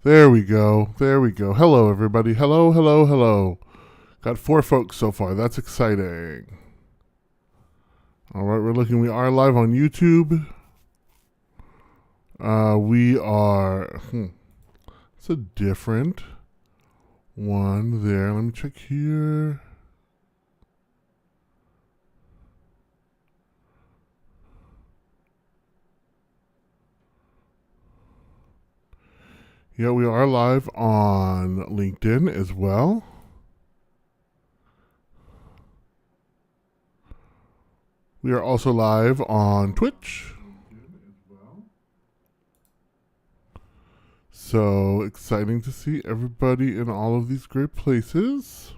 There we go. There we go. Hello, everybody. Hello, hello, hello. Got 4 folks so far. That's exciting. All right, we're looking. We are live on YouTube. We are. It's a different one there. Let me check here. Yeah, we are live on LinkedIn as well. We are also live on Twitch. So exciting to see everybody in all of these great places.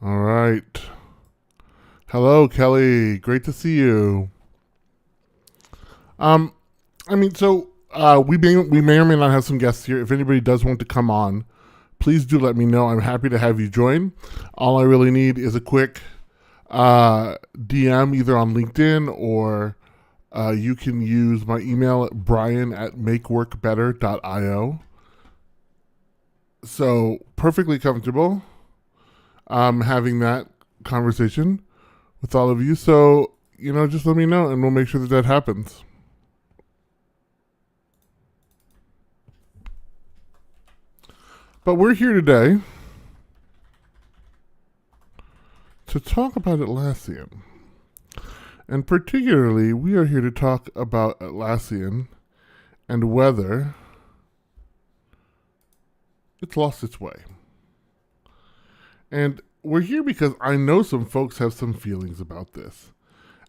All right. Hello, Kelly. Great to see you. Um, we may or may not have some guests here. If anybody does want to come on, please do let me know. I'm happy to have you join. All I really need is a quick DM either on LinkedIn or you can use my email at brian@makeworkbetter.io. So perfectly comfortable having that conversation with all of you. So, just let me know and we'll make sure that happens. But we're here today to talk about Atlassian. And particularly, we are here to talk about Atlassian and whether it's lost its way. And we're here because I know some folks have some feelings about this.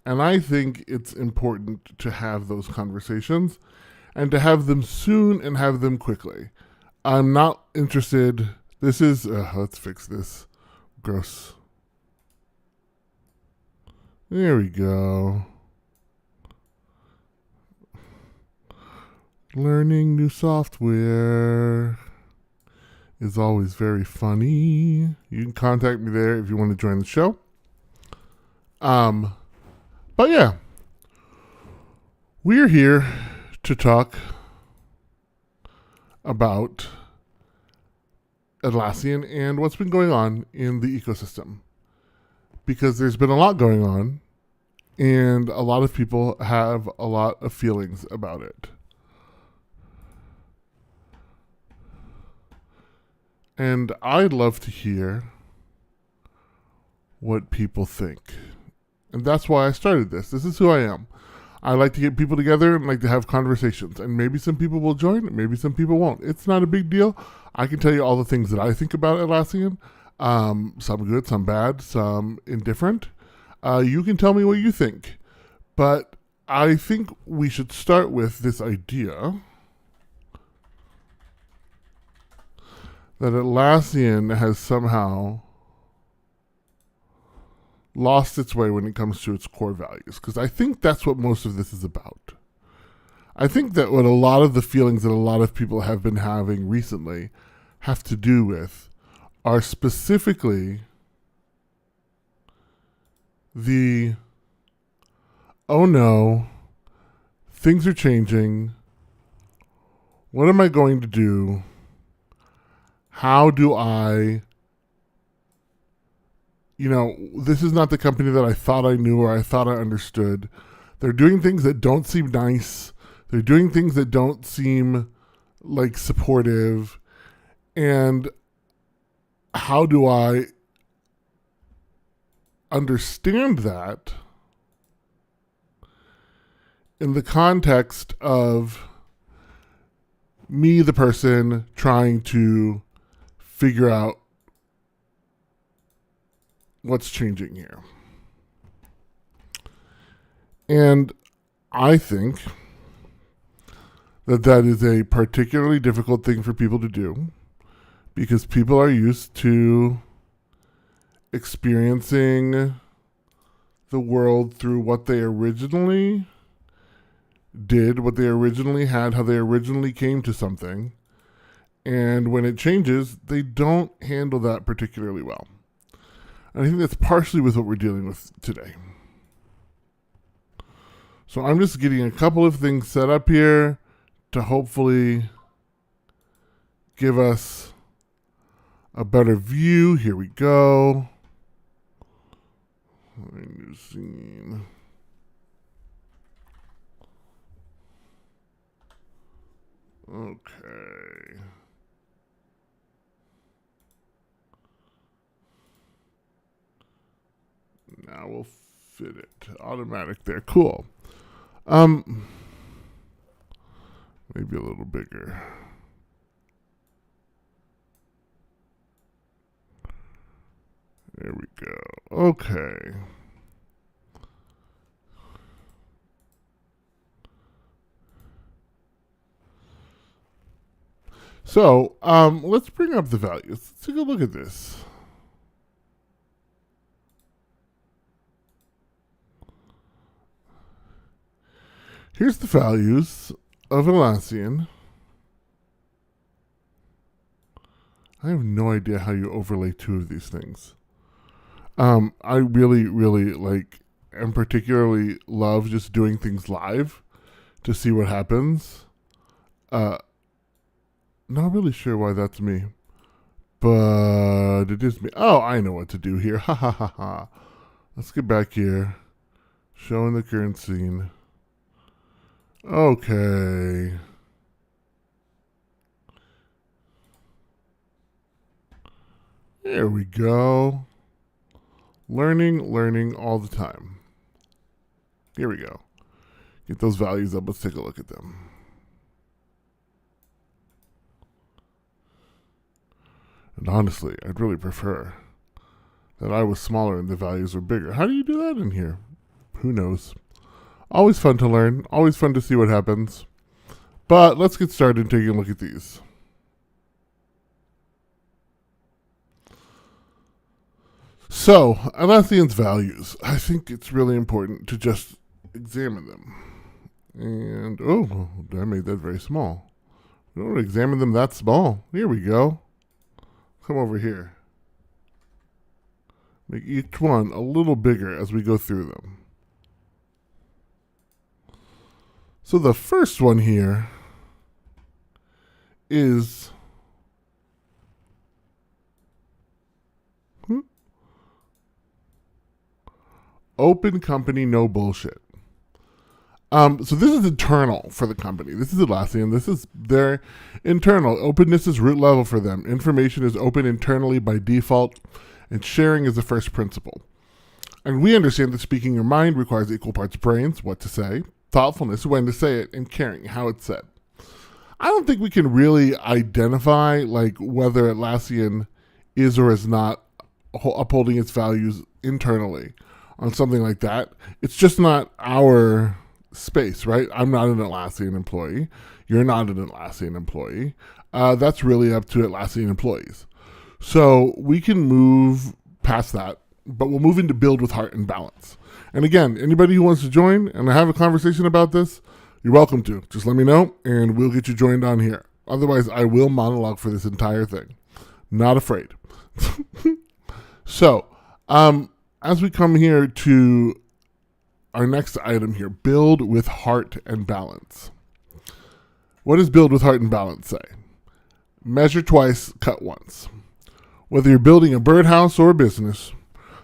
And I think it's important to have those conversations and to have them soon and have them quickly. I'm not interested. This is, let's fix this. Gross. There we go. Learning new software is always very funny. You can contact me there if you want to join the show. But yeah, we're here to talk about Atlassian and what's been going on in the ecosystem. Because there's been a lot going on, and a lot of people have a lot of feelings about it. And I'd love to hear what people think. And that's why I started this. This is who I am. I like to get people together and like to have conversations. And maybe some people will join, maybe some people won't. It's not a big deal. I can tell you all the things that I think about Atlassian. Some good, some bad, some indifferent. You can tell me what you think. But I think we should start with this idea that Atlassian has somehow lost its way when it comes to its core values. Because I think that's what most of this is about. I think that what a lot of the feelings that a lot of people have been having recently have to do with are specifically the, oh no, things are changing. What am I going to do? How do I, this is not the company that I thought I knew or I thought I understood. They're doing things that don't seem nice. They're doing things that don't seem like supportive. And how do I understand that in the context of me, the person, trying to figure out what's changing here? And I think that is a particularly difficult thing for people to do because people are used to experiencing the world through what they originally did, what they originally had, how they originally came to something. And when it changes, they don't handle that particularly well. And I think that's partially with what we're dealing with today. So I'm just getting a couple of things set up here to hopefully give us a better view. Here we go. New scene. Okay. Now we'll fit it. Automatic there. Cool. Maybe a little bigger. There we go. Okay. So, let's bring up the values. Let's take a look at this. Here's the values of Atlassian. I have no idea how you overlay two of these things. I really, really and particularly love just doing things live to see what happens. Not really sure why that's me, but it is me. Oh, I know what to do here. Ha ha ha ha. Let's get back here. Showing the current scene. Okay. There we go. Learning all the time. Here we go. Get those values up. Let's take a look at them. And honestly, I'd really prefer that I was smaller and the values were bigger. How do you do that in here? Who knows? Always fun to learn. Always fun to see what happens. But let's get started taking a look at these. So, Atlassian's values. I think it's really important to just examine them. And, oh, I made that very small. We don't examine them that small. Here we go. Come over here. Make each one a little bigger as we go through them. So the first one here is open company, no bullshit. So this is internal for the company. This is Atlassian. This is their internal. Openness is root level for them. Information is open internally by default, and sharing is the first principle. And we understand that speaking your mind requires equal parts brains, what to say, thoughtfulness, when to say it, and caring, how it's said. I don't think we can really identify whether Atlassian is or is not upholding its values internally on something like that. It's just not our space, right? I'm not an Atlassian employee. You're not an Atlassian employee. That's really up to Atlassian employees. So we can move past that, but we'll move into build with heart and balance. And again, anybody who wants to join and have a conversation about this, you're welcome to. Just let me know and we'll get you joined on here. Otherwise, I will monologue for this entire thing. Not afraid. So, as we come here to our next item here, build with heart and balance. What does build with heart and balance say? Measure twice, cut once. Whether you're building a birdhouse or a business,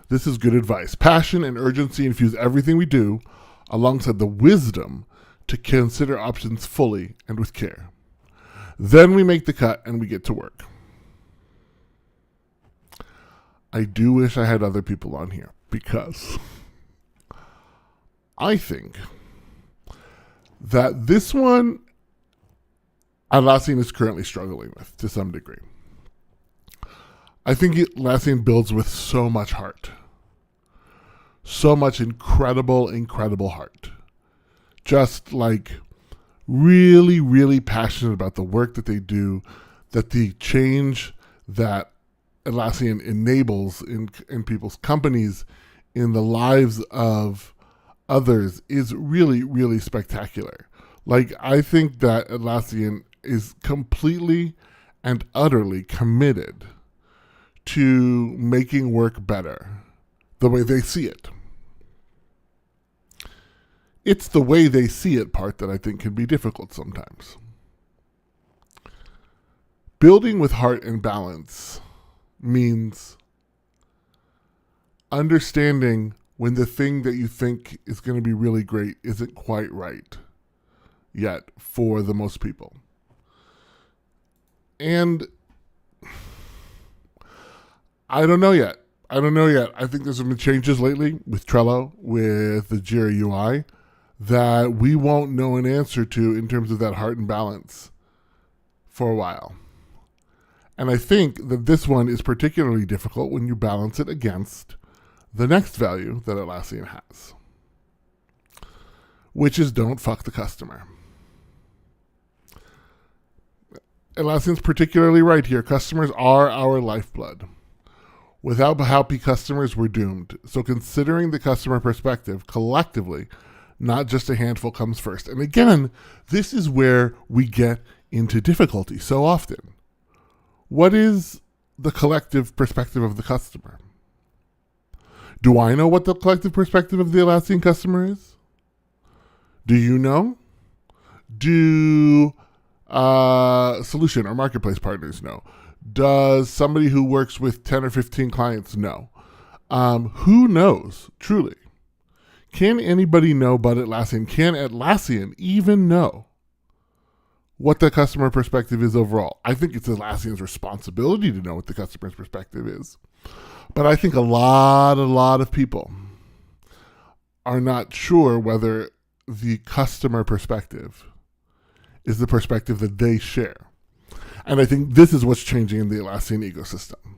this is good advice. Passion and urgency infuse everything we do, alongside the wisdom to consider options fully and with care. Then we make the cut and we get to work. I do wish I had other people on here because I think that this one Atlassian is currently struggling with to some degree. I think Atlassian builds with so much heart. So much incredible heart. Just really, really passionate about the work that they do, that the change that Atlassian enables in people's companies, in the lives of others is really, really spectacular. I think that Atlassian is completely and utterly committed to making work better the way they see it. It's the way they see it part that I think can be difficult sometimes. Building with heart and balance means understanding when the thing that you think is going to be really great isn't quite right yet for the most people. And I don't know yet. I think there's been changes lately with Trello, with the Jira UI, that we won't know an answer to in terms of that heart and balance for a while. And I think that this one is particularly difficult when you balance it against the next value that Atlassian has, which is don't fuck the customer. Atlassian's particularly right here. Customers are our lifeblood. Without happy customers, we're doomed. So considering the customer perspective collectively, not just a handful, comes first. And again, this is where we get into difficulty so often. What is the collective perspective of the customer? Do I know what the collective perspective of the Atlassian customer is? Do you know? Do solution or marketplace partners know? Does somebody who works with 10 or 15 clients know? Who knows, truly? Can anybody know but Atlassian? Can Atlassian even know what the customer perspective is overall? I think it's Atlassian's responsibility to know what the customer's perspective is. But I think a lot of people are not sure whether the customer perspective is the perspective that they share. And I think this is what's changing in the Atlassian ecosystem.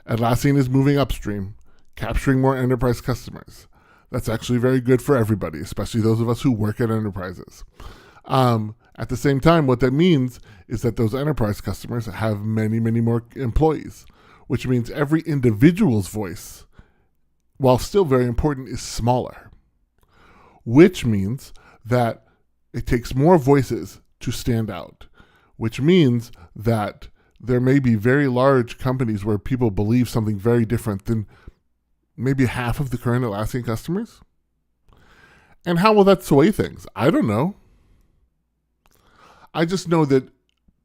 Atlassian is moving upstream, capturing more enterprise customers. That's actually very good for everybody, especially those of us who work at enterprises. At the same time, what that means is that those enterprise customers have many more employees, which means every individual's voice, while still very important, is smaller, which means that it takes more voices to stand out, which means that there may be very large companies where people believe something very different than maybe half of the current Atlassian customers. And how will that sway things? I don't know. I just know that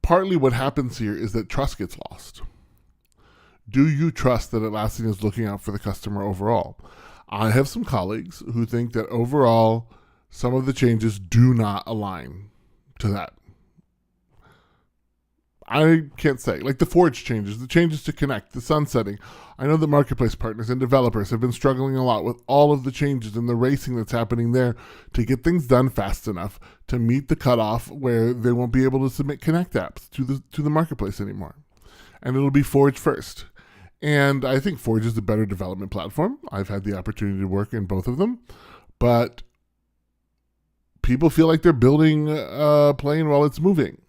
partly what happens here is that trust gets lost. Do you trust that Atlassian is looking out for the customer overall? I have some colleagues who think that overall some of the changes do not align to that. I can't say. Like the Forge changes, the changes to Connect, the sunsetting. I know that marketplace partners and developers have been struggling a lot with all of the changes and the racing that's happening there to get things done fast enough to meet the cutoff where they won't be able to submit Connect apps to the marketplace anymore. And it'll be Forge first. And I think Forge is a better development platform. I've had the opportunity to work in both of them. But people feel like they're building a plane while it's moving.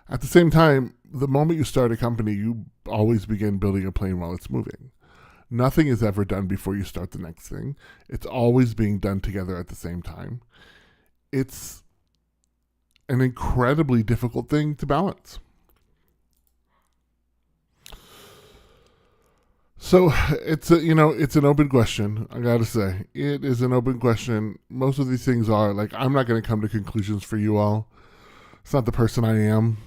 At the same time, the moment you start a company, you always begin building a plane while it's moving. Nothing is ever done before you start the next thing. It's always being done together at the same time. It's an incredibly difficult thing to balance. So it's an open question. I gotta say, it is an open question. Most of these things are like, I'm not going to come to conclusions for you all. It's not the person I am.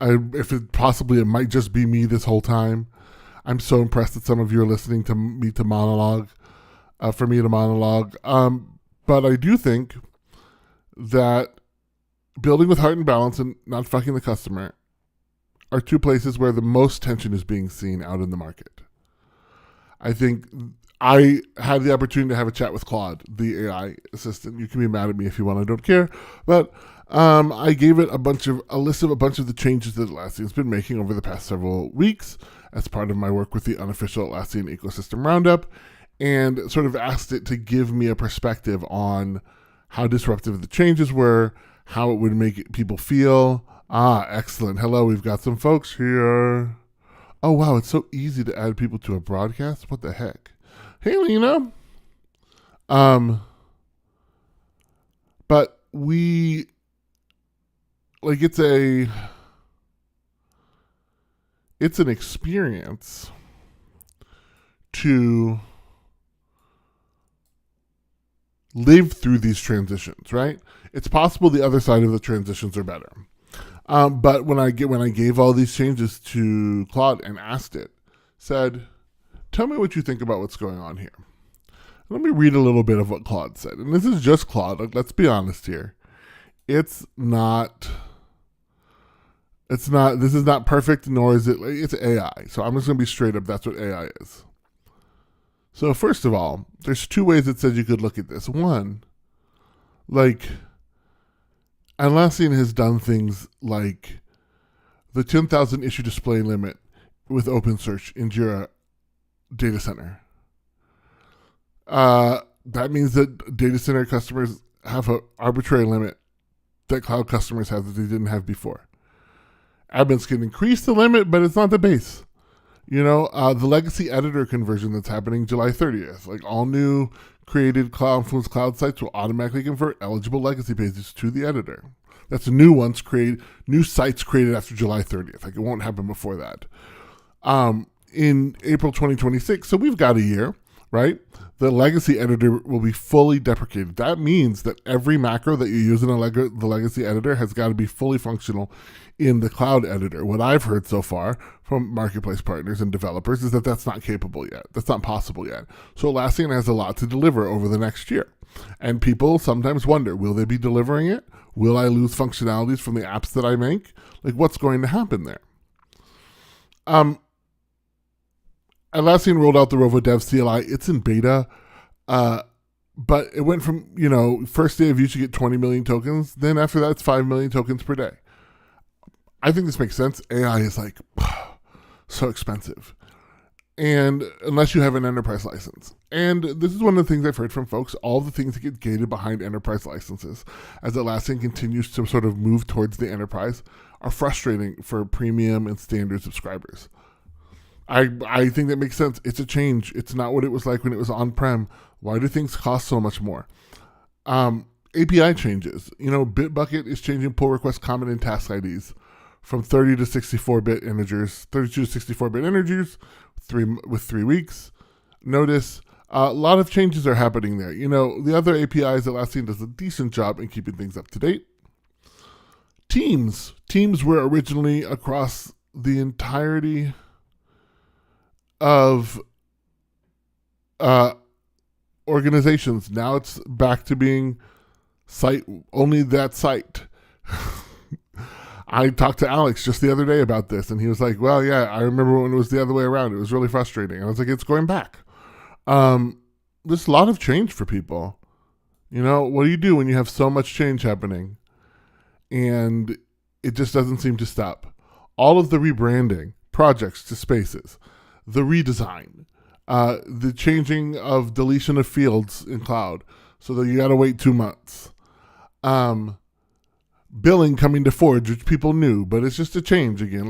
It might just be me this whole time. I'm so impressed that some of you are listening to me to monologue, for me to monologue. But I do think that building with heart and balance and not fucking the customer are two places where the most tension is being seen out in the market. I think I had the opportunity to have a chat with Claude, the AI assistant. You can be mad at me if you want, I don't care. But I gave it a list of a bunch of the changes that Atlassian's been making over the past several weeks as part of my work with the unofficial Atlassian ecosystem roundup, and sort of asked it to give me a perspective on how disruptive the changes were, how it would make people feel. Excellent. Hello, we've got some folks here. Oh, wow, it's so easy to add people to a broadcast. What the heck? Hey, Lena. But it's it's an experience to live through these transitions, right? It's possible the other side of the transitions are better. But when I gave all these changes to Claude and asked it, said, tell me what you think about what's going on here. Let me read a little bit of what Claude said. And this is just Claude. Let's be honest here. This is not perfect, nor is it's AI. So I'm just going to be straight up. That's what AI is. So first of all, there's two ways it says you could look at this. One, like, Atlassian has done things like the 10,000 issue display limit with OpenSearch in Jira Data Center. That means that data center customers have an arbitrary limit that cloud customers have that they didn't have before. Admins can increase the limit, but it's not the base. The legacy editor conversion that's happening July 30th, like all new created Confluence Cloud sites will automatically convert eligible legacy pages to the editor. That's new sites created after July 30th. Like it won't happen before that. In April 2026, so we've got a year, right? The legacy editor will be fully deprecated. That means that every macro that you use in the legacy editor has got to be fully functional in the cloud editor. What I've heard so far from marketplace partners and developers is that that's not capable yet. That's not possible yet. So Atlassian has a lot to deliver over the next year. And people sometimes wonder, will they be delivering it? Will I lose functionalities from the apps that I make? Like, what's going to happen there? Atlassian rolled out the Rovo Dev CLI. It's in beta, but it went from, first day of use, you get 20 million tokens. Then after that, it's 5 million tokens per day. I think this makes sense. AI is like so expensive. And unless you have an enterprise license. And this is one of the things I've heard from folks, all the things that get gated behind enterprise licenses as Atlassian continues to sort of move towards the enterprise are frustrating for premium and standard subscribers. I think that makes sense. It's a change. It's not what it was like when it was on-prem. Why do things cost so much more? API changes. Bitbucket is changing pull request comment and task IDs from 30 to 64-bit integers, 32 to 64-bit integers, with 3 weeks. Notice a lot of changes are happening there. The other APIs, Atlassian does a decent job in keeping things up to date. Teams were originally across the entirety of organizations. Now it's back to being only that site. I talked to Alex just the other day about this, and he was like, well, yeah, I remember when it was the other way around. It was really frustrating. And I was like, it's going back. There's a lot of change for people. What do you do when you have so much change happening? And it just doesn't seem to stop. All of the rebranding, projects to spaces, the redesign, the changing of deletion of fields in cloud so that you got to wait 2 months. Billing coming to Forge, which people knew, but it's just a change again.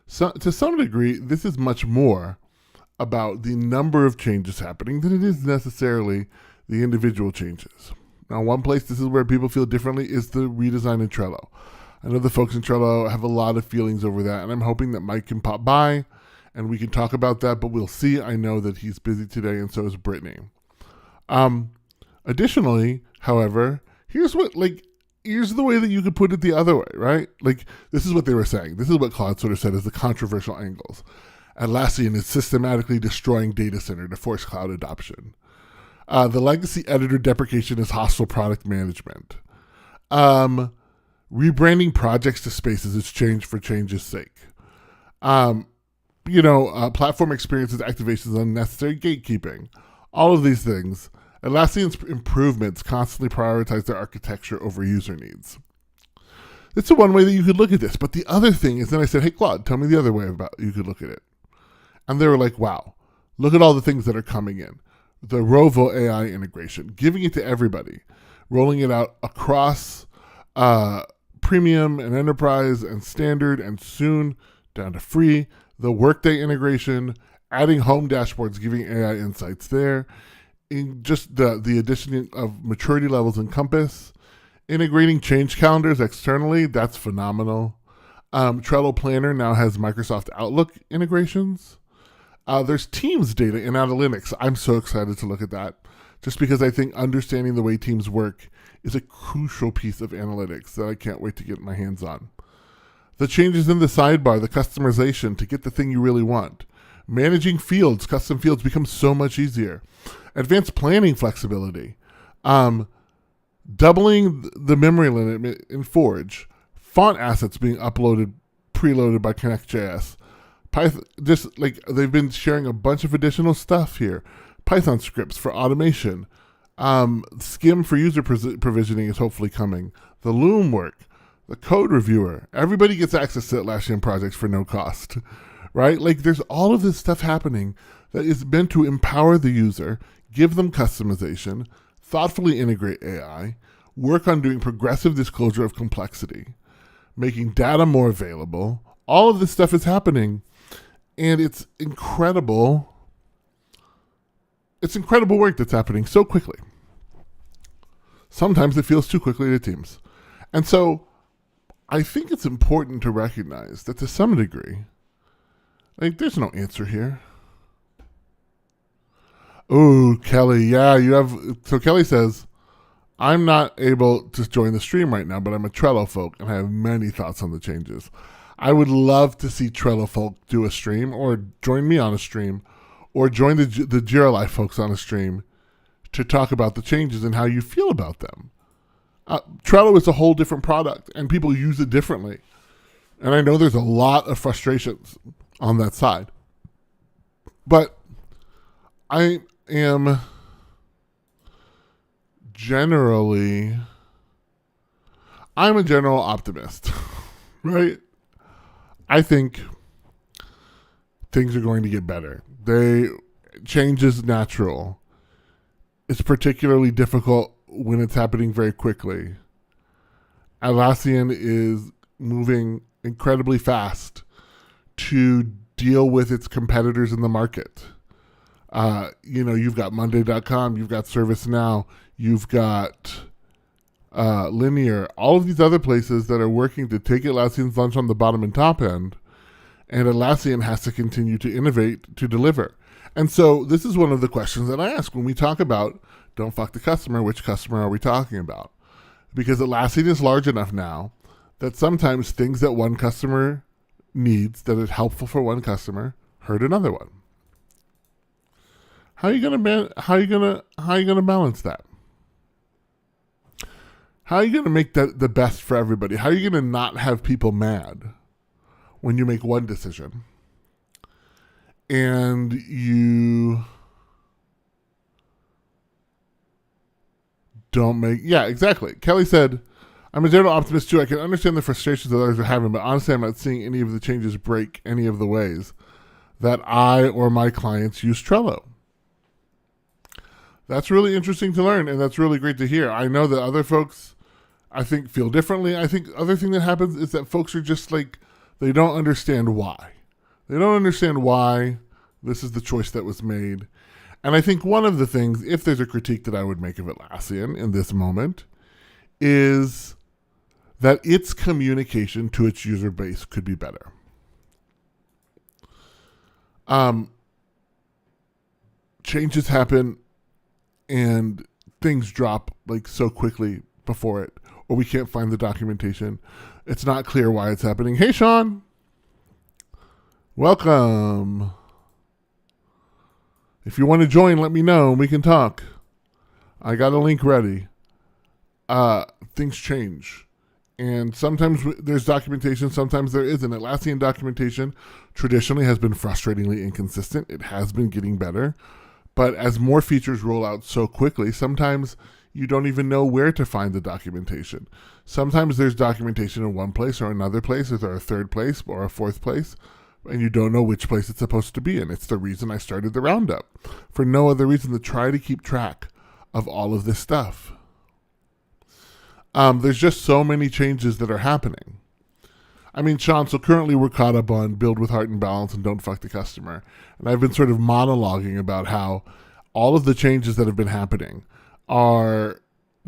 To some degree, this is much more about the number of changes happening than it is necessarily the individual changes. Now, one place this is where people feel differently is the redesign in Trello. I know the folks in Trello have a lot of feelings over that, and I'm hoping that Mike can pop by and we can talk about that, but we'll see. I know that he's busy today, and so is Brittany. Additionally, however, here's the way that you could put it the other way, right? This is what they were saying. This is what Claude sort of said as the controversial angles. Atlassian is systematically destroying data center to force cloud adoption. The legacy editor deprecation is hostile product management. Rebranding projects to spaces is change for change's sake. Platform experiences activations, unnecessary gatekeeping. All of these things. Atlassian's improvements constantly prioritize their architecture over user needs. That's the one way that you could look at this. But the other thing is, then I said, hey, Claude, tell me the other way about you could look at it. And they were like, wow, look at all the things that are coming in. The Rovo AI integration, giving it to everybody, rolling it out across premium and enterprise and standard and soon down to free. The Workday integration, adding home dashboards, giving AI insights there. In just the addition of maturity levels in Compass, integrating change calendars externally, that's phenomenal. Trello Planner now has Microsoft Outlook integrations. There's Teams data in analytics. I'm so excited to look at that, just because I think understanding the way teams work is a crucial piece of analytics that I can't wait to get my hands on. The changes in the sidebar, the customization to get the thing you really want. Managing fields, custom fields becomes so much easier. Advanced planning flexibility. Doubling the memory limit in Forge. Font assets being preloaded by Connect.js. Python, just like they've been sharing a bunch of additional stuff here. Python scripts for automation. Skim for user provisioning is hopefully coming. The Loom work. The code reviewer. Everybody gets access to Atlassian projects for no cost, right? Like there's all of this stuff happening that is meant to empower the user, give them customization, thoughtfully integrate AI, work on doing progressive disclosure of complexity, making data more available. All of this stuff is happening, and it's incredible. It's incredible work that's happening so quickly. Sometimes it feels too quickly to teams. And so I think it's important to recognize that to some degree, like there's no answer here. Oh, Kelly, yeah, you have. So Kelly says, I'm not able to join the stream right now, but I'm a Trello folk and I have many thoughts on the changes. I would love to see Trello folk do a stream or join me on a stream or join the Jira Life folks on a stream to talk about the changes and how you feel about them. Trello is a whole different product and people use it differently. And I know there's a lot of frustrations on that side. But I am I'm a general optimist, right? I think things are going to get better. Change is natural. It's particularly difficult when it's happening very quickly. Atlassian is moving incredibly fast to deal with its competitors in the market. You've got Monday.com, you've got ServiceNow, you've got Linear, all of these other places that are working to take Atlassian's lunch on the bottom and top end, and Atlassian has to continue to innovate to deliver. And so this is one of the questions that I ask when we talk about don't fuck the customer, which customer are we talking about? Because Atlassian is large enough now that sometimes things that one customer needs that is helpful for one customer hurt another one. How are you gonna balance that? How are you gonna make that the best for everybody? How are you gonna not have people mad when you make one decision and you don't make... Yeah, exactly. Kelly said, I'm a general optimist too. I can understand the frustrations that others are having, but honestly, I'm not seeing any of the changes break any of the ways that I or my clients use Trello. That's really interesting to learn, and that's really great to hear. I know that other folks, I think, feel differently. I think the other thing that happens is that folks are just like, they don't understand why. They don't understand why this is the choice that was made. And I think one of the things, if there's a critique that I would make of Atlassian in this moment, is that its communication to its user base could be better. Changes happen and things drop like so quickly before it, or we can't find the documentation. It's not clear why it's happening. Hey, Sean. Welcome. If you want to join, let me know and we can talk. I got a link ready. Things change. And sometimes there's documentation, sometimes there isn't. Atlassian documentation traditionally has been frustratingly inconsistent. It has been getting better. But as more features roll out so quickly, sometimes you don't even know where to find the documentation. Sometimes there's documentation in one place or another place, or a third place or a fourth place, and you don't know which place it's supposed to be in. It's the reason I started the roundup, for no other reason to try to keep track of all of this stuff. There's just so many changes that are happening. I mean, Sean, so currently we're caught up on build with heart and balance and don't fuck the customer. And I've been sort of monologuing about how all of the changes that have been happening are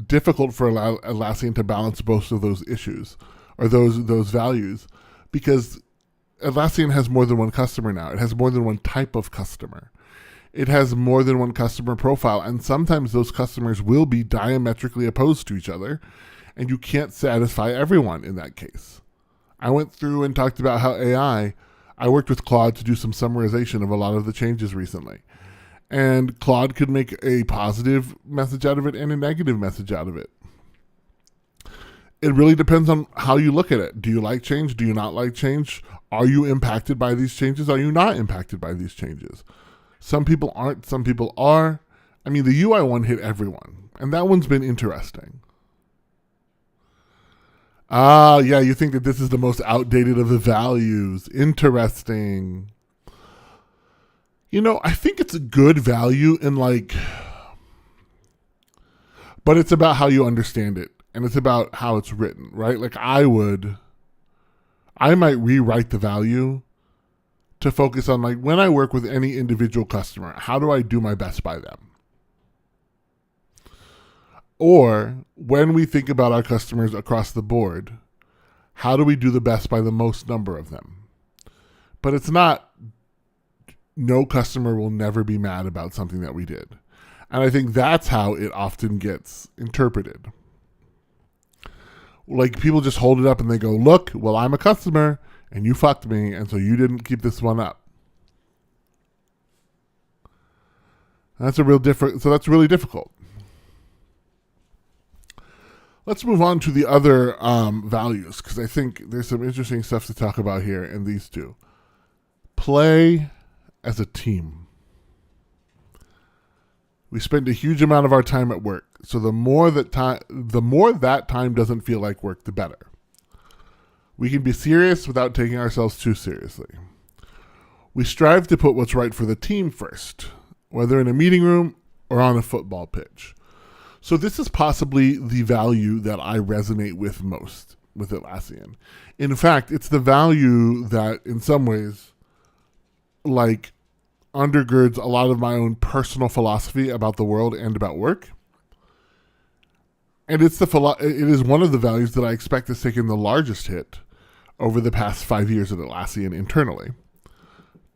difficult for Atlassian to balance both of those issues or those values, because Atlassian has more than one customer now. It has more than one type of customer. It has more than one customer profile, and sometimes those customers will be diametrically opposed to each other, and you can't satisfy everyone in that case. I went through and talked about how I worked with Claude to do some summarization of a lot of the changes recently. And Claude could make a positive message out of it and a negative message out of it. It really depends on how you look at it. Do you like change? Do you not like change? Are you impacted by these changes? Are you not impacted by these changes? Some people aren't, some people are. I mean, the UI one hit everyone, and that one's been interesting. Yeah, you think that this is the most outdated of the values. Interesting. I think it's a good value but it's about how you understand it, and it's about how it's written, right? Like I might rewrite the value to focus on when I work with any individual customer, how do I do my best by them? Or when we think about our customers across the board, how do we do the best by the most number of them? But it's not, no customer will never be mad about something that we did. And I think that's how it often gets interpreted. Like people just hold it up and they go, look, well, I'm a customer and you fucked me, and so you didn't keep this one up. That's really difficult. Let's move on to the other values, because I think there's some interesting stuff to talk about here in these two. Play as a team. We spend a huge amount of our time at work, so the more that time doesn't feel like work, the better. We can be serious without taking ourselves too seriously. We strive to put what's right for the team first, whether in a meeting room or on a football pitch. So this is possibly the value that I resonate with most with Atlassian. In fact, it's the value that in some ways undergirds a lot of my own personal philosophy about the world and about work. And it is one of the values that I expect has taken the largest hit over the past 5 years at Atlassian internally,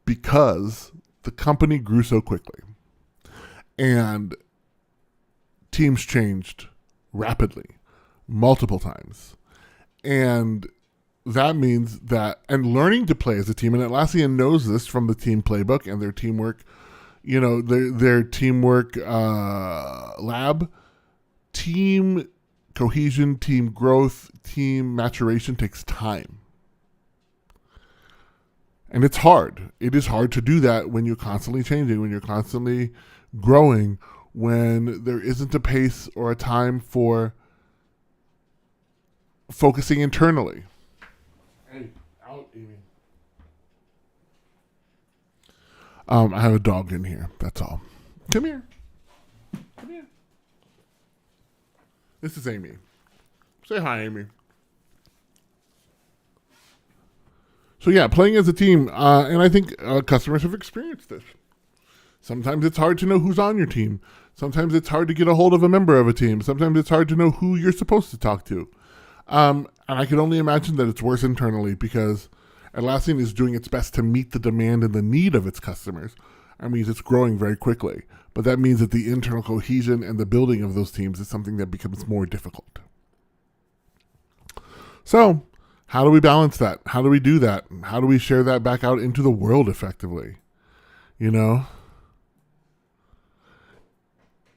because the company grew so quickly and teams changed rapidly, multiple times. And that means that, and learning to play as a team, and Atlassian knows this from the team playbook and their teamwork, their teamwork lab, team cohesion, team growth, team maturation takes time. And it's hard. It is hard to do that when you're constantly changing, when you're constantly growing, when there isn't a pace or a time for focusing internally. Hey, out, Amy. I have a dog in here. That's all. Come here. This is Amy. Say hi, Amy. So yeah, playing as a team, and I think customers have experienced this. Sometimes it's hard to know who's on your team. Sometimes it's hard to get a hold of a member of a team. Sometimes it's hard to know who you're supposed to talk to. And I can only imagine that it's worse internally, because Atlassian is doing its best to meet the demand and the need of its customers. That means it's growing very quickly. But that means that the internal cohesion and the building of those teams is something that becomes more difficult. So, how do we balance that? How do we do that? How do we share that back out into the world effectively?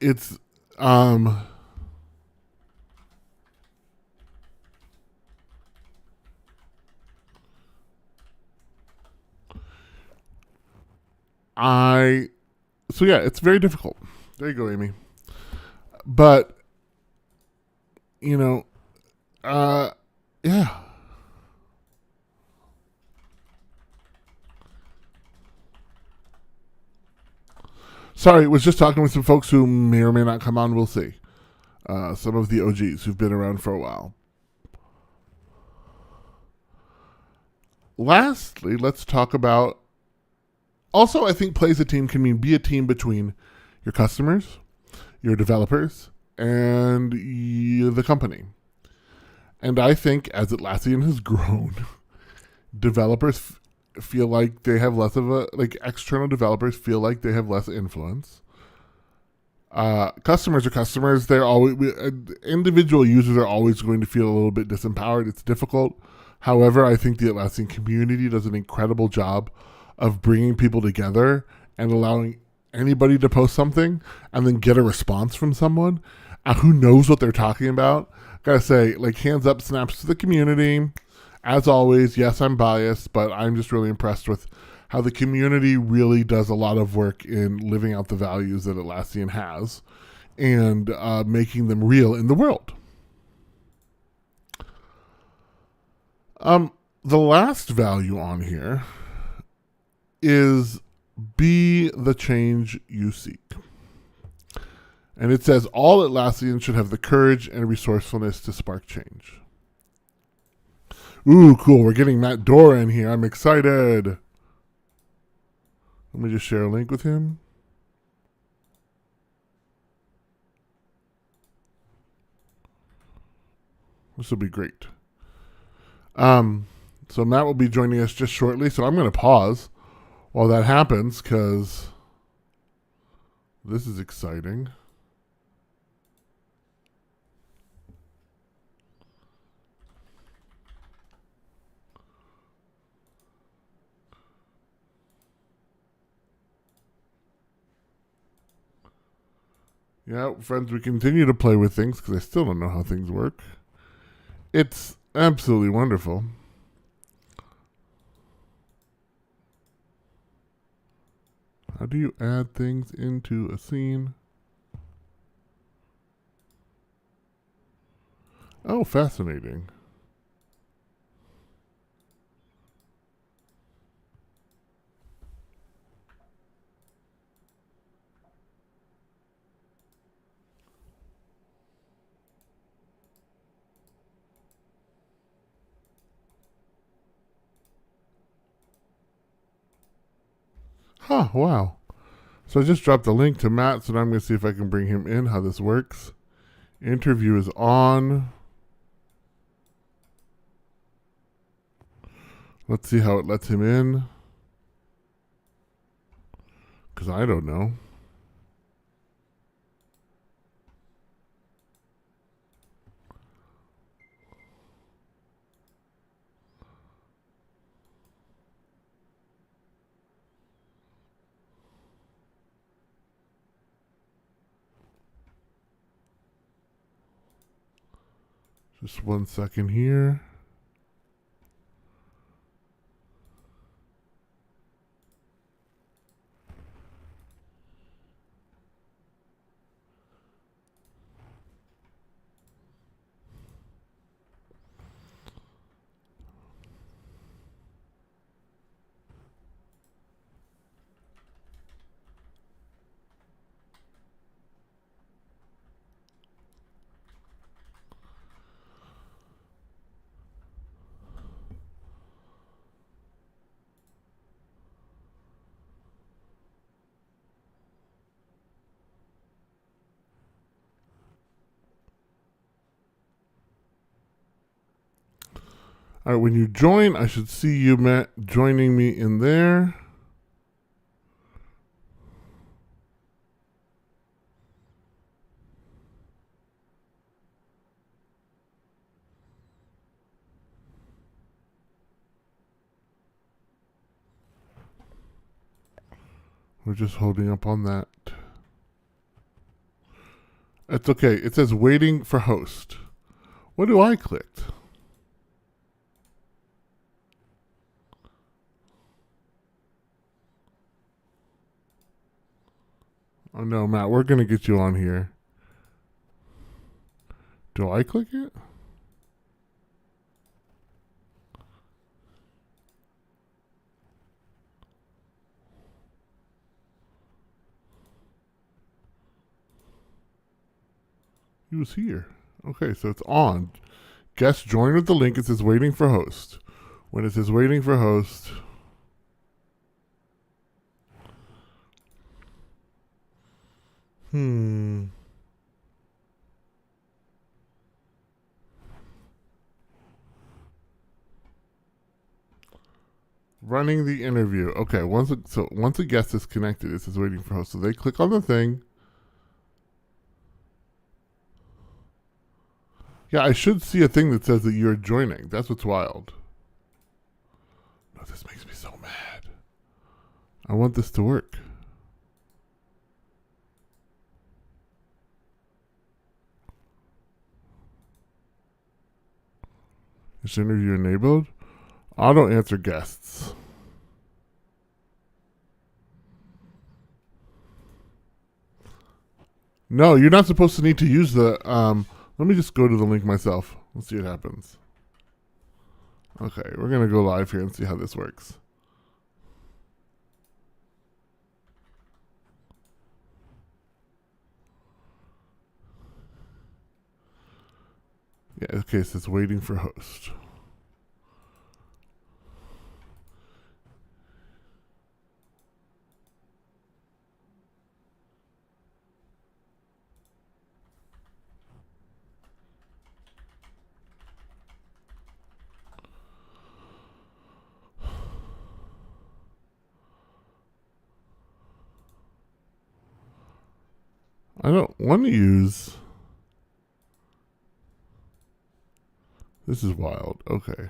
It's, so yeah, it's very difficult. There you go, Amy. But, yeah. Sorry, was just talking with some folks who may or may not come on. We'll see. Some of the OGs who've been around for a while. Lastly, let's talk about, also I think play as a team can mean be a team between your customers, your developers, and the company. And I think as Atlassian has grown, developers feel like they have less of a, like, external developers feel like they have less influence. Customers are customers. They're always, individual users are always going to feel a little bit disempowered. It's difficult. However, I think the Atlassian community does an incredible job of bringing people together and allowing anybody to post something and then get a response from someone who knows what they're talking about. Gotta say, like, hands up, snaps to the community. As always, yes, I'm biased, but I'm just really impressed with how the community really does a lot of work in living out the values that Atlassian has and making them real in the world. The last value on here is be the change you seek. And it says all Atlassians should have the courage and resourcefulness to spark change. Ooh, cool. We're getting Matt Dora in here. I'm excited. Let me just share a link with him. This will be great. So Matt will be joining us just shortly. So I'm going to pause while that happens because this is exciting. Yeah, friends, we continue to play with things because I still don't know how things work. It's absolutely wonderful. How do you add things into a scene? Oh, fascinating. Huh, wow. So I just dropped a link to Matt, so now I'm going to see if I can bring him in, how this works. Interview is on. Let's see how it lets him in. Because I don't know. Just 1 second here. All right, when you join, I should see you, Matt, joining me in there. We're just holding up on that. It's okay. It says waiting for host. What do I click? Oh no, Matt, we're going to get you on here. Do I click it? He was here. Okay, so it's on. Guest join with the link. It says waiting for host. When it says waiting for host, Running the interview. Okay, once a guest is connected, it says waiting for host. So they click on the thing. Yeah, I should see a thing that says that you're joining. That's what's wild. No, this makes me so mad. I want this to work. Is interview enabled? Auto answer guests. No, you're not supposed to need to use the. Let me just go to the link myself. Let's see what happens. Okay, we're gonna go live here and see how this works. Yeah, okay, it says waiting for host. I don't want to use. This is wild. Okay.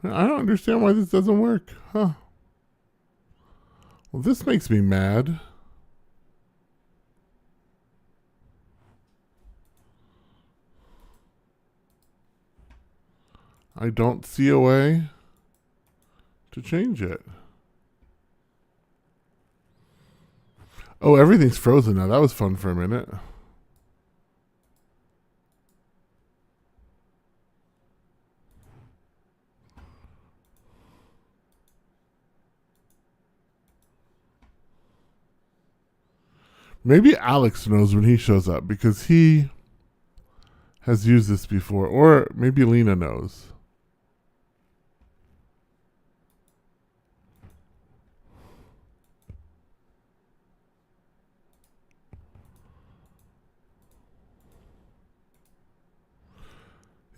I don't understand why this doesn't work. Huh. Well, this makes me mad. I don't see a way to change it. Oh, everything's frozen now. That was fun for a minute. Maybe Alex knows when he shows up because he has used this before. Or maybe Lena knows.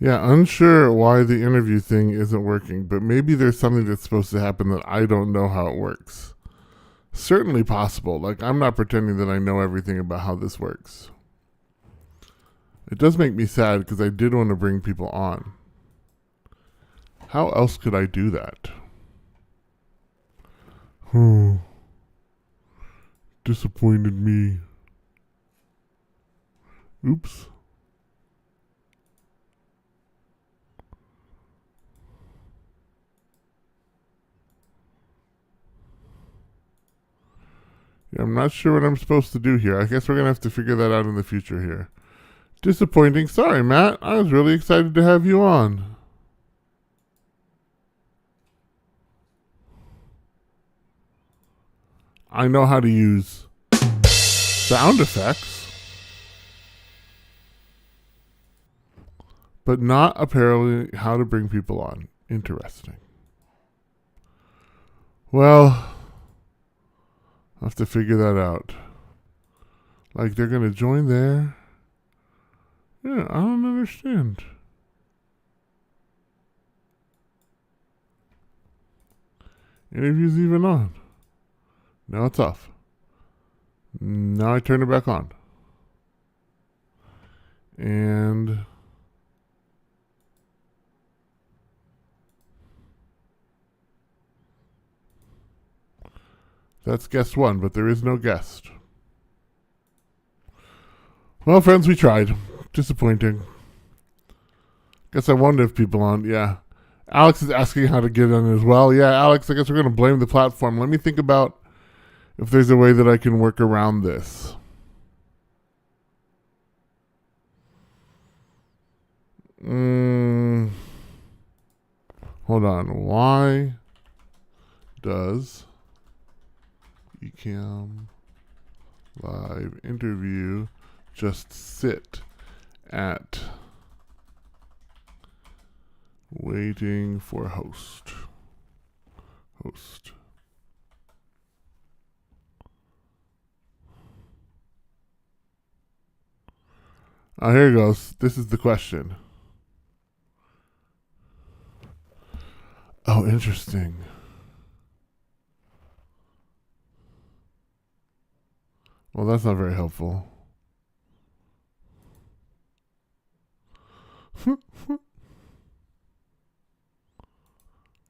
Yeah, unsure why the interview thing isn't working, but maybe there's something that's supposed to happen that I don't know how it works. Certainly possible. Like, I'm not pretending that I know everything about how this works. It does make me sad because I did want to bring people on. How else could I do that? Disappointed me. Oops. Yeah, I'm not sure what I'm supposed to do here. I guess we're going to have to figure that out in the future here. Disappointing. Sorry, Matt. I was really excited to have you on. I know how to use sound effects, but not apparently how to bring people on. Interesting. Well, I'll have to figure that out. Like, they're going to join there? Yeah, I don't understand. Interview's even on. Now it's off. Now I turn it back on. And that's guest one, but there is no guest. Well, friends, we tried. Disappointing. Guess I wonder if people on. Yeah. Alex is asking how to get on as well. Yeah, Alex, I guess we're going to blame the platform. Let me think about if there's a way that I can work around this. Hold on. Why does Ecamm live interview just sit at waiting for host? Oh, here it goes. This is the question. Oh, interesting. Well, that's not very helpful.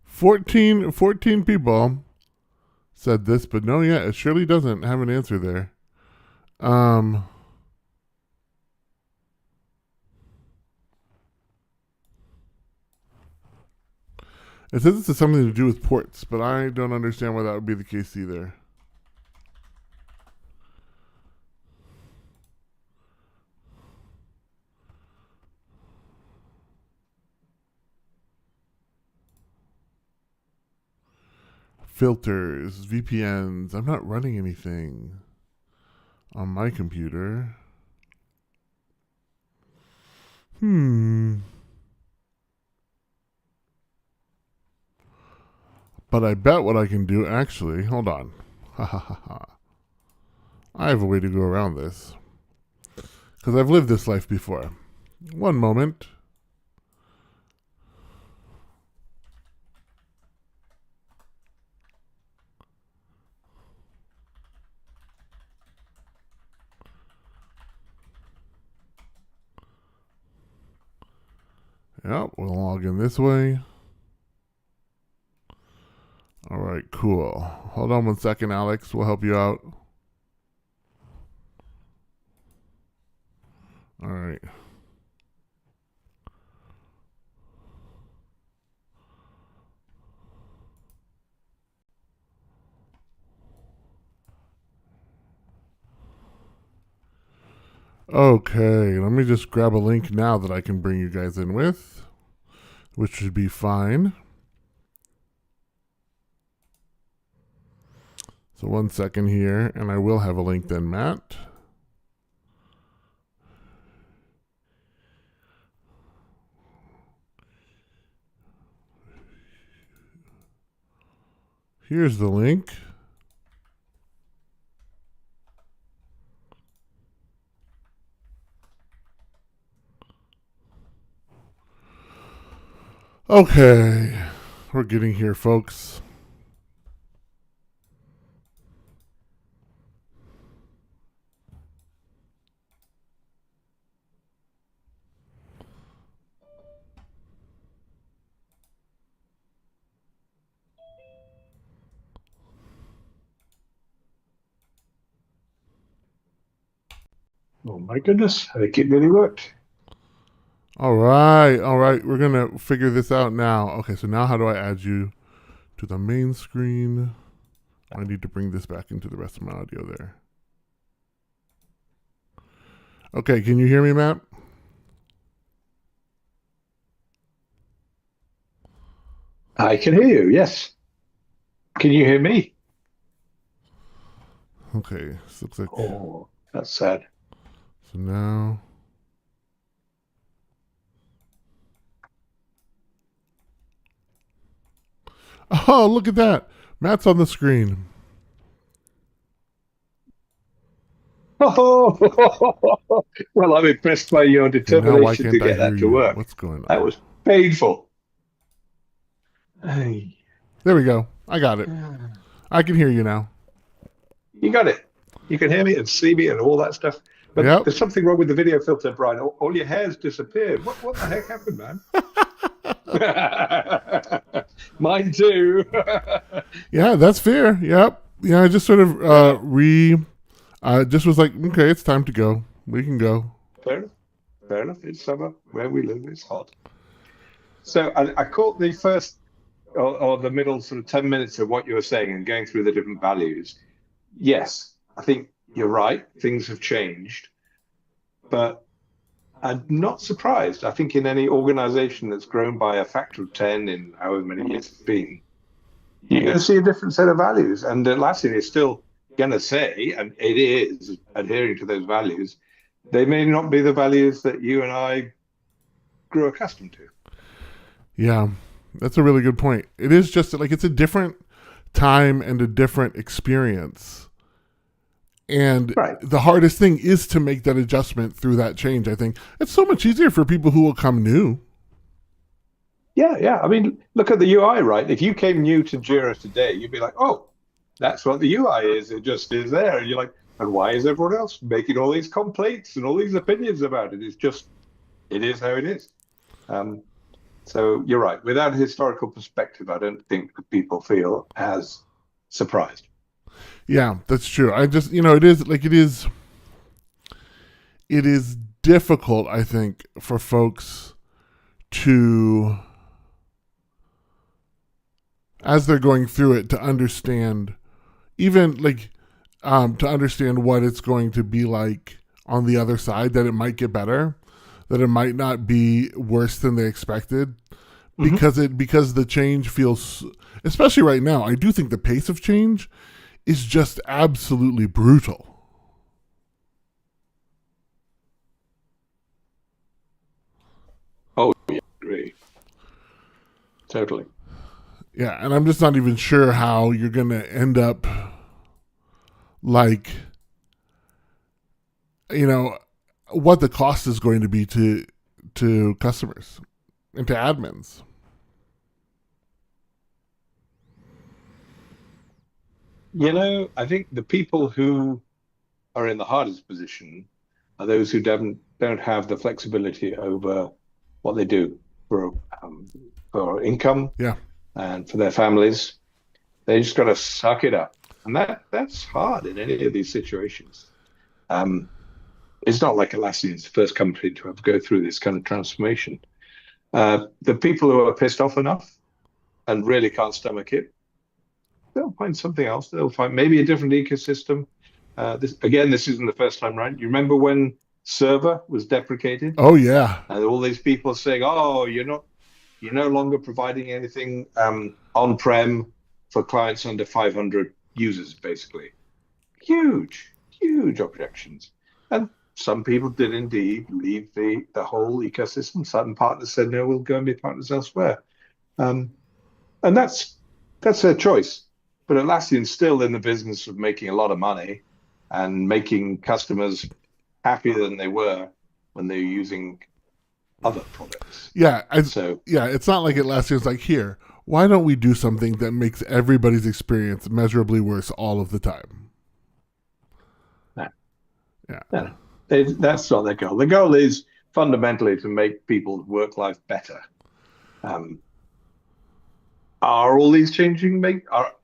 Fourteen people said this, but no, yeah, it surely doesn't have an answer there. It says it's something to do with ports, but I don't understand why that would be the case either. Filters, VPNs. I'm not running anything on my computer. But I bet what I can do, actually, hold on. I have a way to go around this. Because I've lived this life before. One moment. Yep, we'll log in this way. All right, cool. Hold on 1 second, Alex. We'll help you out. All right. Okay, let me just grab a link now that I can bring you guys in with, which should be fine. So 1 second here, and I will have a link then, Matt. Here's the link. Okay, we're getting here, folks. Oh my goodness, I think it really worked. All right. We're going to figure this out now. Okay, so now how do I add you to the main screen? I need to bring this back into the rest of my audio there. Okay, can you hear me, Matt? I can hear you, yes. Can you hear me? Okay, this looks like... Oh, that's sad. So now... Oh, look at that. Matt's on the screen. Oh, well, I'm impressed by your Okay, now why determination to can't I get hear that to you? work. What's going That on? was painful. Hey. There we go. I got it. I can hear you now. You got it. You can hear me and see me and all that stuff. But Yep. there's something wrong with the video filter, Brian. All your hair's disappeared. What the heck happened, man? Mine too. Yeah, that's fair. Yep. Yeah, I just sort of just was like, okay, it's time to go. We can go. Fair enough. Fair enough. It's summer where we live. It's hot. So I caught the first or the middle sort of 10 minutes of what you were saying and going through the different values. Yes, I think you're right. Things have changed. But I'm not surprised. I think in any organization that's grown by a factor of 10 in however many years it's been, you're going to see a different set of values. And Atlassian is still going to say, and it is adhering to those values, they may not be the values that you and I grew accustomed to. Yeah, that's a really good point. It is just like it's a different time and a different experience. And Right. the hardest thing is to make that adjustment through that change. I think it's so much easier for people who will come new. Yeah. I mean, look at the UI, right? If you came new to Jira today, you'd be like, oh, that's what the UI is. It just is there. And you're like, and why is everyone else making all these complaints and all these opinions about it? It's just, it is how it is. So you're right. Without a historical perspective, I don't think that people feel as surprised. Yeah, that's true. I just, it is difficult, I think, for folks to, as they're going through it, to understand, even to understand what it's going to be like on the other side, that it might get better, that it might not be worse than they expected, because the change feels, especially right now, I do think the pace of change is just absolutely brutal. Oh, yeah, I agree. Totally. Yeah, and I'm just not even sure how you're going to end up like, what the cost is going to be to customers and to admins. I think the people who are in the hardest position are those who don't have the flexibility over what they do for income Yeah. and for their families. They just got to suck it up, and that's hard in any of these situations. It's not like Atlassian's the first company to have to go through this kind of transformation. The people who are pissed off enough and really can't stomach it, they'll find something else. They'll find maybe a different ecosystem. This isn't the first time, right? You remember when Server was deprecated? Oh yeah. And all these people saying, "Oh, you're no longer providing anything on-prem for clients under 500 users," basically. Huge objections. And some people did indeed leave the whole ecosystem. Some partners said, "No, we'll go and be partners elsewhere." And that's their choice. But Atlassian's still in the business of making a lot of money and making customers happier than they were when they were using other products. Yeah. It's not like Atlassian's like, here, why don't we do something that makes everybody's experience measurably worse all of the time? No. That's not their goal. The goal is fundamentally to make people's work life better. Are all these changing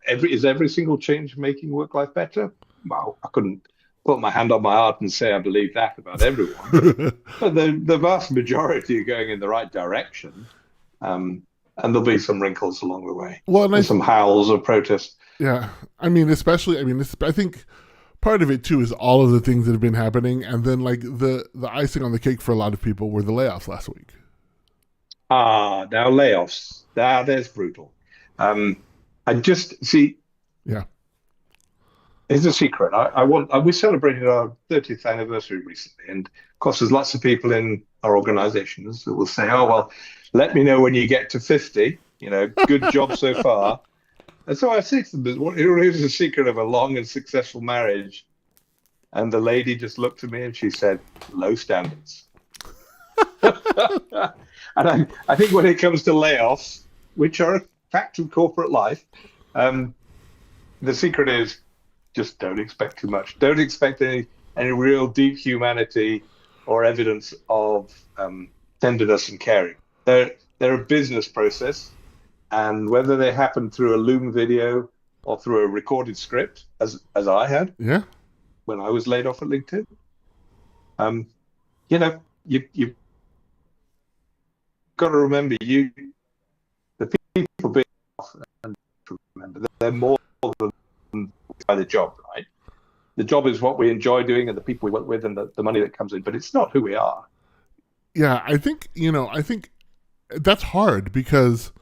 is every single change making work life better? Well, I couldn't put my hand on my heart and say I believe that about everyone. But the vast majority are going in the right direction. And there'll be some wrinkles along the way. Well, and some howls of protest. Yeah. I think part of it too is all of the things that have been happening, and then like the icing on the cake for a lot of people were the layoffs last week. Now layoffs. There's brutal. I just see. Yeah. It's a secret. We celebrated our 30th anniversary recently, and of course, there's lots of people in our organizations that will say, "Oh, well, let me know when you get to 50. Good job so far." And so I say to them, "What is the secret of a long and successful marriage?" And the lady just looked at me and she said, "Low standards." And I think when it comes to layoffs, which are a fact of corporate life, the secret is just don't expect too much. Don't expect any real deep humanity or evidence of tenderness and caring. They're a business process, and whether they happen through a Loom video or through a recorded script, as I had, when I was laid off at LinkedIn, you've got to remember the people being off, and remember they're more than by the job, right? The job is what we enjoy doing and the people we work with and the money that comes in, but it's not who we are. Yeah, I think that's hard because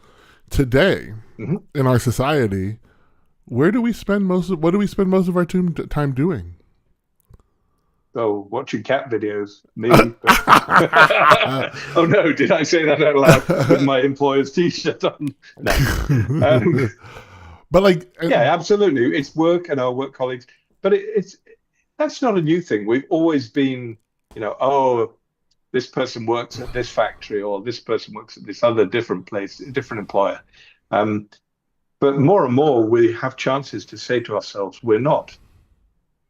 today in our society, what do we spend most of our time doing? Oh, watching cat videos. Me. Oh no, did I say that out loud with my employer's t-shirt on? No. But yeah, absolutely. It's work and our work colleagues, but it's that's not a new thing. We've always been, oh, this person works at this factory or this person works at this other different place, different employer. Um, but more and more, we have chances to say to ourselves, we're not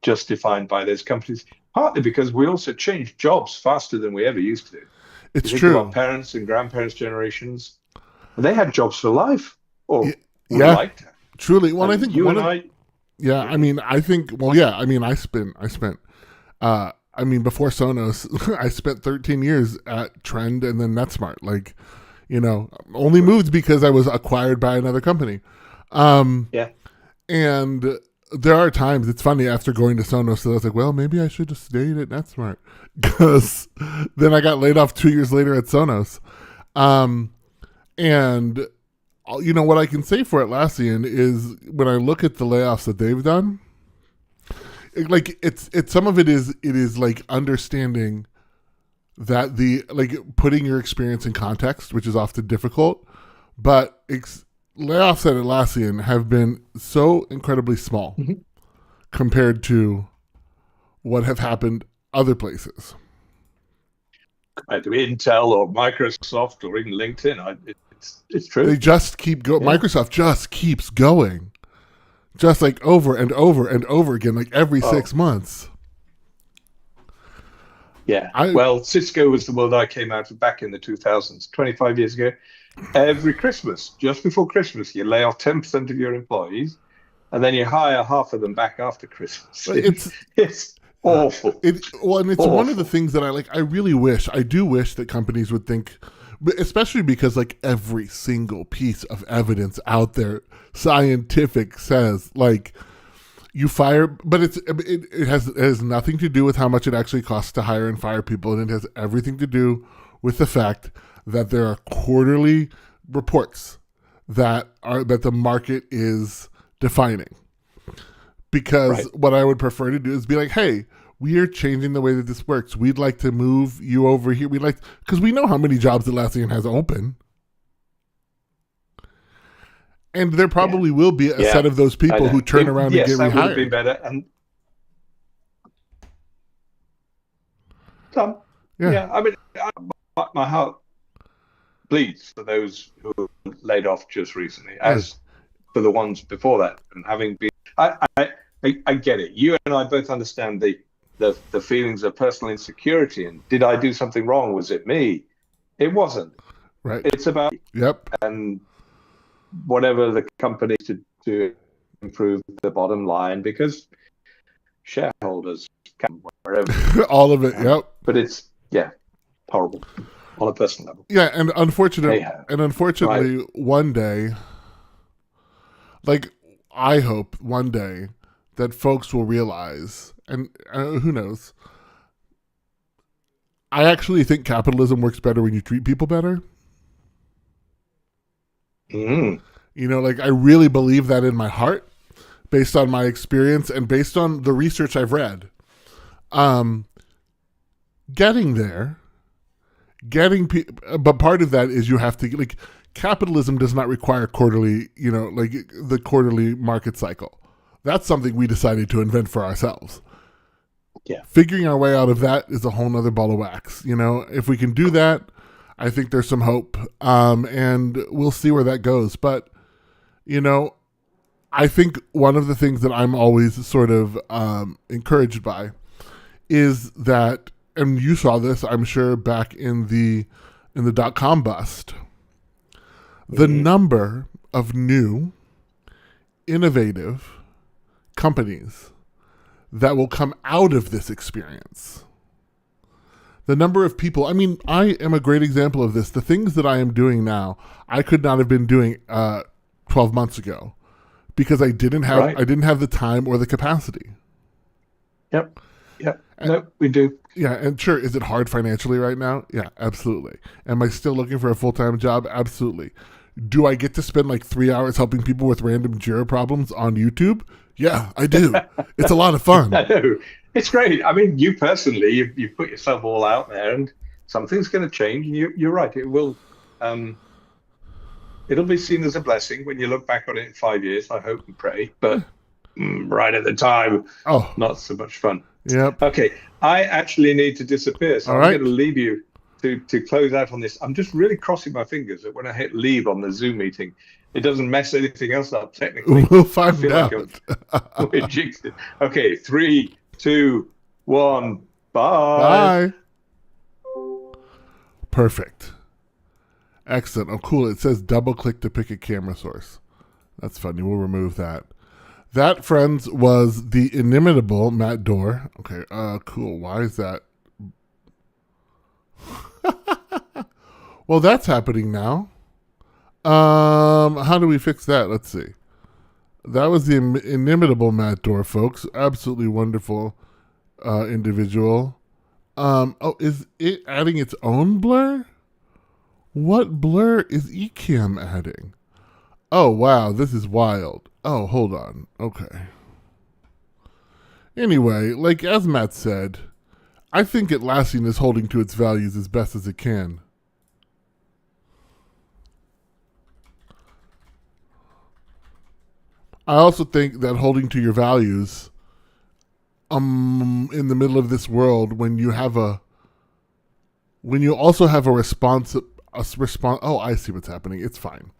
just defined by those companies, partly because we also change jobs faster than we ever used to. It's You think of our true. parents and grandparents' generations, they had jobs for life or Y- would Yeah, like to. truly. Well, I And think you one and of I, yeah. yeah, I mean, I think. Well, yeah. I mean, I spent. I mean, before Sonos, I spent 13 years at Trend and then NetSmart. Like, only moved because I was acquired by another company. Um, yeah, and there are times it's funny after going to Sonos that I was like, well, maybe I should have stayed at NetSmart because then I got laid off 2 years later at Sonos. Um, and what I can say for Atlassian is when I look at the layoffs that they've done, like it's some of it is like understanding that the like putting your experience in context, which is often difficult, but layoffs at Atlassian have been so incredibly small mhm. compared to what have happened other places. Either Intel or Microsoft or even LinkedIn. It's They true. just keep go. Yeah. Microsoft just keeps going, just like over and over and over again, like every Oh, 6 months. yeah. I Well, Cisco was the one I came out of back in the 2000s, 25 years ago. Every Christmas, just before Christmas, you lay off 10% of your employees and then you hire half of them back after Christmas. it's It's awful. and it's one of the Awful. things that I like. I do wish that companies would think, especially because like every single piece of evidence out there, scientific, says like you fire, but it has nothing to do with how much it actually costs to hire and fire people, and it has everything to do with the fact that there are quarterly reports that the market is defining. Because Right. what I would prefer to do is be like, hey, we are changing the way that this works. We'd like to move you over here. We'd like, because we know how many jobs Atlassian has open. And there Yeah. probably will be a Yeah. set of those I people who know. turn around and Yes, get that would have been rehired. better. And some, Yeah. yeah, I mean, my heart bleeds for those who were laid off just recently, Yeah. as for the ones before that. And having been, I get it. You and I both understand the feelings of personal insecurity. And did I do something wrong? Was it me? It wasn't. Right. It's about Yep. and whatever the company to improve the bottom line because shareholders can wherever. All of it. Yep. But it's yeah, horrible on a personal level. Yeah. And Hey, right. unfortunately, one day, like, I hope one day that folks will realize, and who knows, I actually think capitalism works better when you treat people better. Mm, Like I really believe that in my heart, based on my experience and based on the research I've read. Um, getting there, but part of that is you have to like capitalism does not require quarterly, like the quarterly market cycle. That's something we decided to invent for ourselves. yeah. Figuring our way out of that is a whole nother ball of wax. If we can do that, I think there's some hope. And we'll see where that goes. But, I think one of the things that I'm always sort of encouraged by is that, and you saw this, I'm sure, back in the .com bust, the Mm, number of new, innovative companies that will come out of this experience. The number of people, I mean, I am a great example of this. The things that I am doing now, I could not have been doing 12 months ago because I didn't have right. the time or the capacity. Yep. Yep. And, No, we do. yeah, and sure, is it hard financially right now? Yeah, absolutely. Am I still looking for a full-time job? Absolutely. Do I get to spend like 3 hours helping people with random Jira problems on YouTube? Yeah, I do. It's a lot of fun. I know. It's great. I mean, you personally, you put yourself all out there, and something's going to change. And you're right. It will. Um, it'll be seen as a blessing when you look back on it in 5 years. I hope and pray. But right at the time, Oh, not so much fun. Yep. Okay, I actually need to disappear, so All I'm going to right. leave you to close out on this. I'm just really crossing my fingers that when I hit leave on the Zoom meeting, it doesn't mess anything else up technically. We'll I find feel like out. I'm we're jinxed it. Okay, 3, 2, 1, bye. Bye. Perfect. Excellent. Oh, cool. It says double click to pick a camera source. That's funny. We'll remove that. That, friends, was the inimitable Matt Dorr. Okay, cool. Why is that? Well, that's happening now. How do we fix that? Let's see. That was the inimitable Matt Dorr, folks. Absolutely wonderful individual. Oh, is it adding its own blur? What blur is Ecamm adding? Oh, wow, this is wild. Oh, hold on. Okay. Anyway, like as Matt said, I think Atlassian is holding to its values as best as it can. I also think that holding to your values in the middle of this world when you also have a response oh, I see what's happening. It's fine.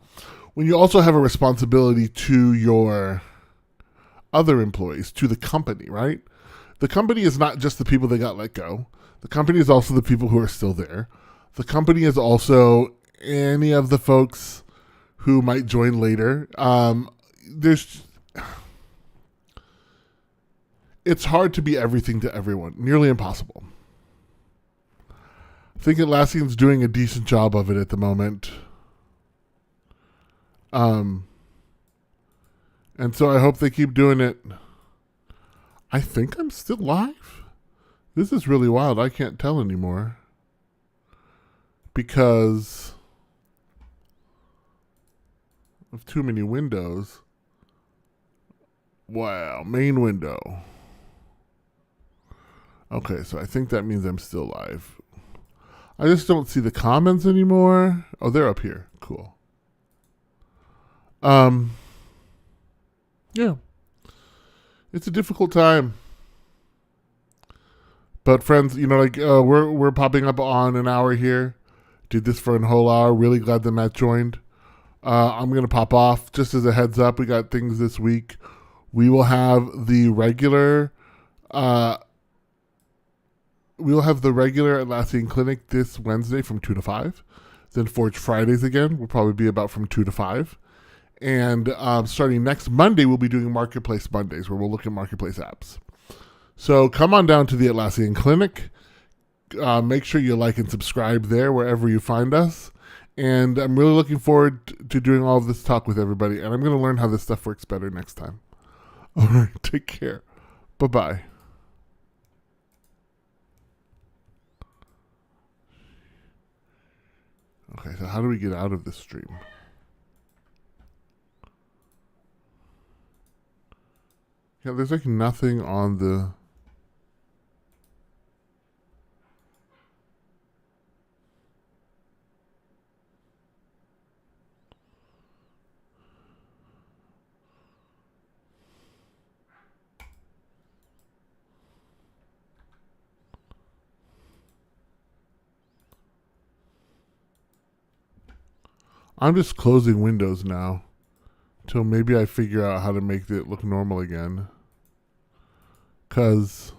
When you also have a responsibility to your other employees, to the company, right? The company is not just the people that got let go. The company is also the people who are still there. The company is also any of the folks who might join later. There's It's hard to be everything to everyone. Nearly impossible. I think Atlassian's doing a decent job of it at the moment. Um, and so I hope they keep doing it. I think I'm still live. This is really wild. I can't tell anymore. Because of too many windows. Wow, main window. Okay, so I think that means I'm still live. I just don't see the comments anymore. Oh, they're up here. Cool. Um, yeah. It's a difficult time. But friends, like we're popping up on an hour here. Did this for a whole hour. Really glad that Matt joined. I'm gonna pop off. Just as a heads up, we got things this week. We will have the regular. We will have the regular Atlassian Clinic this Wednesday from 2 to 5. Then Forge Fridays again will probably be about from 2 to 5. And starting next Monday, we'll be doing Marketplace Mondays, where we'll look at Marketplace apps. So come on down to the Atlassian Clinic. Make sure you like and subscribe there wherever you find us. And I'm really looking forward to doing all of this talk with everybody. And I'm going to learn how this stuff works better next time. All right, take care. Bye-bye. Okay, so how do we get out of this stream? Yeah, there's like nothing on the... I'm just closing windows now till maybe I figure out how to make it look normal again. Because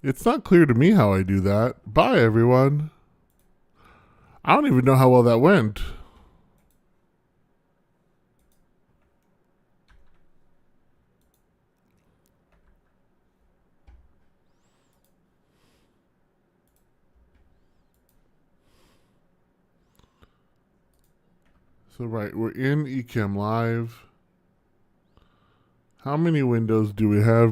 it's not clear to me how I do that. Bye, everyone. I don't even know how well that went. So, right, we're in Ecamm Live. How many windows do we have?